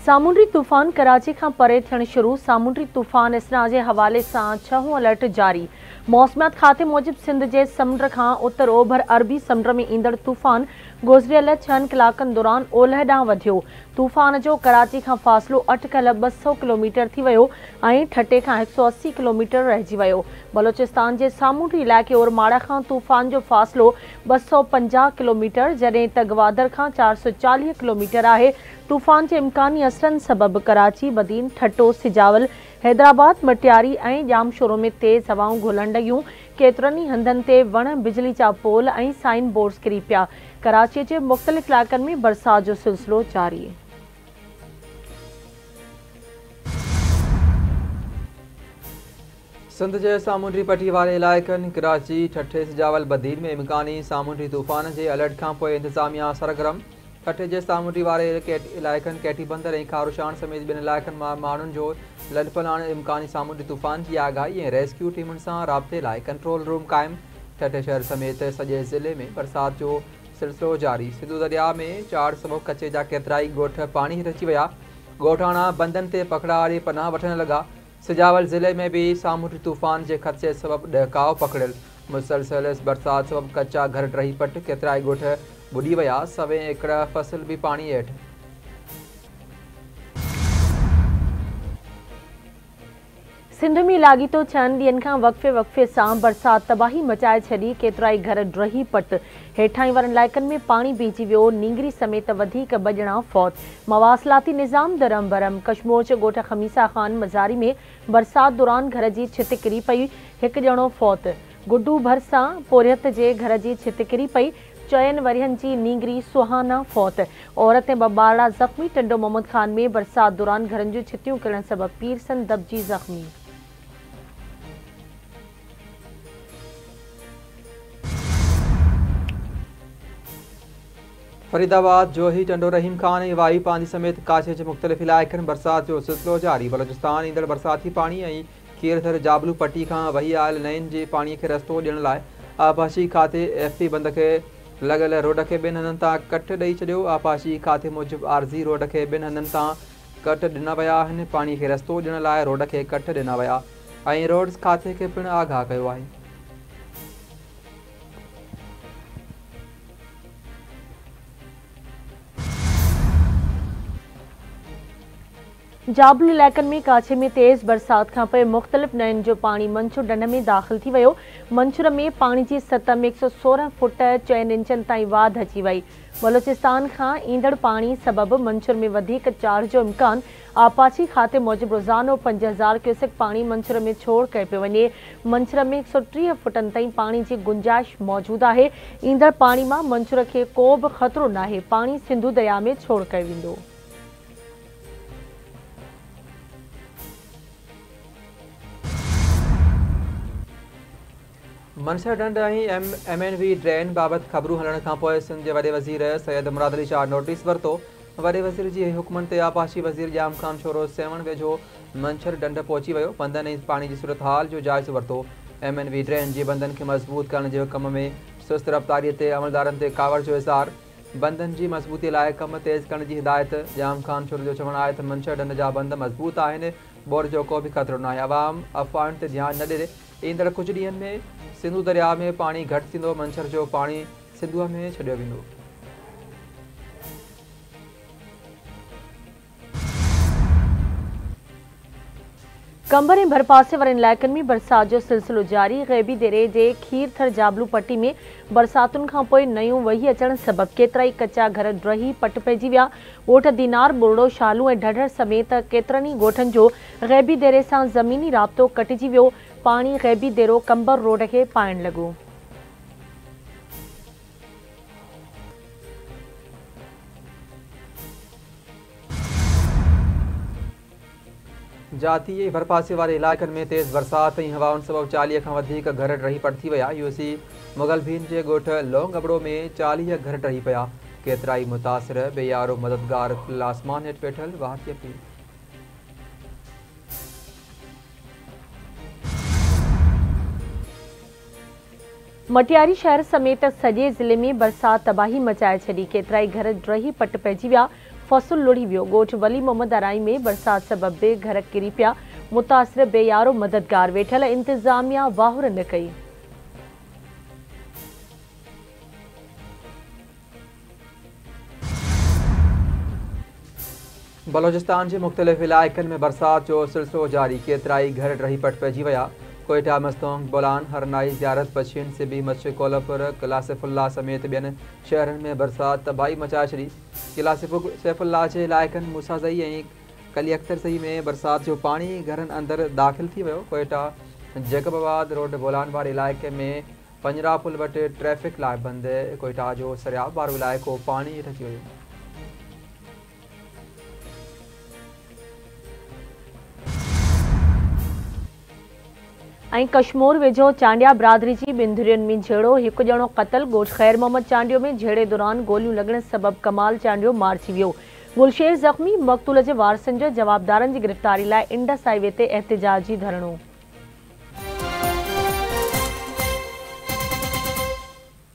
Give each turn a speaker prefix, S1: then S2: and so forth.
S1: सामुंडी तूफ़ान कराची खां परे थियण शुरू। सामुंडी तूफ़ान इसना जे हवाले सां 6 अलर्ट जारी। मौसमियात खाते मूजिब सिंध जे समुंड खां उत्तर ओभर अरबी समुंड में ईंदड़ तूफ़ान गुज़िरियल 6 कलाकनि दौरान ओलह ॾांहुं वधियो। तूफ़ान जो कराची खां फ़ासिलो अटकल 200 किलोमीटर थी वियो ऐं ठटे खां 180 किलोमीटर रहिजी वियो। बलोचिस्तान जे सामुंडी इलाइक़े ओरमाड़ा खां तूफ़ान जो फ़ासिलो 250 किलोमीटर जॾहिं त ग्वादर खां 440 किलोमीटर आहे। तूफ़ान जे इम्कानी असरनि सबबि कराची, बदीन, ठट्टो, सिजावल, हैदराबाद, मटियारी ऐं जामशोरो में तेज़ हवाऊं घुलण लॻियूं। केतिरनि ई हंधनि ते वण, बिजली जा पोल ऐं साइन बोर्ड्स किरी पिया। कराची जे मुख़्तलिफ़ इलाइक़नि में बरसात जो सिलसिलो जारी।
S2: सिंध जे सामुंडी पटी वारे इलाइक़नि कराची, ठठे, सिजावल, बदीन में इम्कानी सामुंडी तूफ़ान जे अलर्ट खां पोइ इंतज़ामिया सरगर्म। ठठे जे सामुंडी वारे इलाइक़नि कैटी बंदर ऐं खारुशान समेत ॿिनि इलाइक़नि मां माण्हुनि जो लॾपल आणण इम्कानी सामुंडी तूफ़ान जी आगाही ऐं रेस्क्यू टीमुनि सां राब्ते लाइ कंट्रोल रूम क़ाइमु। ठठे शहर समेत सॼे ज़िले में बरसात जो सिलसिलो जारी। सिंधु दरिया में 4 सबबि कचे जा केतिराई ॻोठ पाणी रची विया। ॻोठाणा बंदनि ते पकड़ा वारी पनाह वठण लॻा। सिजावल ज़िले में भी सामुंडी तूफ़ान जे ख़दशे सबबि ॾहकाव पकड़ियल। मुसलसल बरसात सबबि कचा घर टही पट, केतिराई ॻोठ ॿुॾी विया। सवें एकड़ फसल भी पाणी हेठि।
S1: सिंध में लाॻीतो 6 ॾींहनि खां वक़्फ़े सां बरसात तबाही मचाए छॾी। केतिराई घर ड्रही पट। हेठाहीं वारनि इलाइक़नि में पाणी बीहजी वियो। नींगरी समेत वधीक ॿ फौत। मवासिलाती निज़ाम दरम बरम। कश्मीर जे ॻोठ खमीसा ख़ान मज़ारी में बरसात दौरान घर जी छित किरी पई, 1 ॼणो फौत। गुड्डू भरिसां पोरियत जे घर जी छित किरी पई, 4 वरियनि जी नींगरी सुहाना फौत। औरत ऐं 2 ॿारड़ा ज़ख़्मी। टंडो मोहम्मद खान में बरसात दौरान घरनि जूं छितियूं किरण सबबि पीरसन दबजी ज़ख़्मी।
S2: फरीदाबाद, जोही, टंडो रहीम खान ऐं वाई पांदी समेत काशे जे मुख़्तलिफ़ इलाइक़नि बरसात जो सिलसिलो जारी। बलोचिस्तान ईंदड़ बरसाती पाणी ऐं खीरथर जाबलू पट्टी खां वही आयल नयनि जे पाणीअ खे रस्तो ॾियण लाइ आबाशी खाते एफटी बंद खे लॻल रोड खे 2 हंधनि तां कट ॾेई छॾियो। आबाशी खाते मूजिबि आरज़ी रोड खे 2 हंधनि तां कट ॾिना विया आहिनि। पाणीअ खे रस्तो ॾियण लाइ रोड खे कट ॾिना विया ऐं रोड्स खाते खे पिणु आगाह कयो आहे।
S1: जाबलू इलाइक़नि में काछे में तेज़ बरसात खां पोइ मुख़्तलिफ़ नयनि जो पाणी मंछूर ढंढ में दाख़िल थी वियो। मंछूर में पाणी जी सतह में 116 फुट 4 इंचनि ताईं वाध अची वई। बलोचिस्तान खां ईंदड़ पाणी सबबि मंछूर में वधीक चाढ़ जो इम्कान। आपाची खाते मूजिबि रोज़ानो 5000 क्यूसेक पाणी मंछूर में छोड़ कयो पियो वञे। मंछूर में 130 फुटनि ताईं पाणी जी गुंजाइश मौजूदु आहे। ईंदड़ पाणी मां मंछूर खे को बि ख़तरो नाहे। पाणी सिंधु दरिया में छोड़ कयो वेंदो।
S2: मनशा ढंढ ऐं MNV ड्रेन बाबति ख़बरूं हलण खां पोइ सिंध जे वॾे वज़ीर सैयद मुराद अली शाह नोटिस वरितो। वॾे वज़ीर जी हुकुमनि ते आपाशी वज़ीर जाम ख़ान शोरो 7 वेझो मंछर ढंढ पहुची वियो। बंदनि ऐं पाणी जी सूरत हाल जो जाइज़ो वरितो। MNV ड्रेन जे बंदनि खे मज़बूत करण जे हुकम में सुस्त रफ़्तारीअ ते अमलदारनि ते कावड़ जो इज़हार। बंदनि जी मज़बूती लाइ कम तेज़ करण जी हिदायत। जाम ख़ान शोरो जो चवणु आहे त मंछर ढंढ जा बंद मज़बूत आहिनि। बोर जो को बि ख़तरो न आहे। अवाम अफ़वाहुनि ते ध्यानु न ॾिए। ईंदड़ कुझु ॾींहनि में सिंधु दरिया में पाणी घटि थींदो। मंछर जो पाणी सिंधुअ में छॾियो वेंदो।
S1: कंबर ऐं भरपासे वारनि इलाइक़नि में बरसात जो सिलसिलो जारी। ग़ैबी देरे जे खीरथर जाबलू पट्टी में बरसातुनि खां पोइ नयूं वही अचण सबबि केतिराई कचा घर ड्रही पट पइजी विया। ॻोठ दीनार, बुरड़ो, शालू ऐं ढढर समेत केतिरनि ई ॻोठनि जो ग़ैबी देरे सां ज़मीनी राब्तो कटिजी वियो। पाणी ग़ैबी देरो कंबर रोड खे पाइण लॻो।
S2: जाती ऐं भरपासे वारे इलाइक़नि में तेज़ बरसात ऐं हवाउनि सबबि 40 खां वधीक घर टही पट थी विया। UC मुग़लबीन जे ॻोठ लोंग अबड़ो में 40 घर टही पिया। केतिराई मुतासिर बेयारो मददगार आसमान हेठि वेठल वाहती अपील।
S1: मटियारी शहर समेत सॼे ज़िले में बरसात तबाही मचाए छॾी। केतिराई घर ड्रही पट पइजी विया। फसल लुढ़ी वियो। ॻोठ वली मोहम्मद अराई में बरसात सबबि घर किरी पिया। मुतासिर बेयारो मददगार वेठल, इंतजामिया वाहुर न कई।
S2: बलोचिस्तान के मुख्तलिफ इलाइक़नि में बरसात जो सिलसिलो जारी। केतिराई घर रही पट पइजी विया। कोयटा, मस्तोंग, बोलान, हरनाई, ज़ियारत, पश्चिम, सिबी, मस्जिद कोल्हापुर, किला सैफुल्ला समेत ॿियनि शहरनि में बरसात तबाही मचाए छॾी। किला सैफुल्ला जे इलाइक़नि मूसाज़ई ऐं कली अख्तरज़ई में बरसात जो पानी घरनि अंदरि दाख़िल थी वियो। कोयटा जैकबाबाद रोड बोलान वारे इलाइक़े में पंजरा पुल वटि ट्रैफ़िक लाइ बंदि। कोयटा जो सरियाब वारो इलाइक़ो पाणी हेठि अची वियो।
S1: कश्मोर वेझो चांडिया बिरादरी जी ॿिनि धुरियुनि में झेड़ो। हिकु ॼणो क़तल। ॻोठ ख़ैर मोहम्मद चांडियो में झेड़े दौरान गोलियूं लॻण सबबि कमाल चांडियो मारिजी वियो। गुलशेर ज़ख़्मी। मक़तूल जे वारसनि जो जवाबदारनि जी गिरफ़्तारी लाइ इंडस हाईवे ते एहतिजाजी धरणो।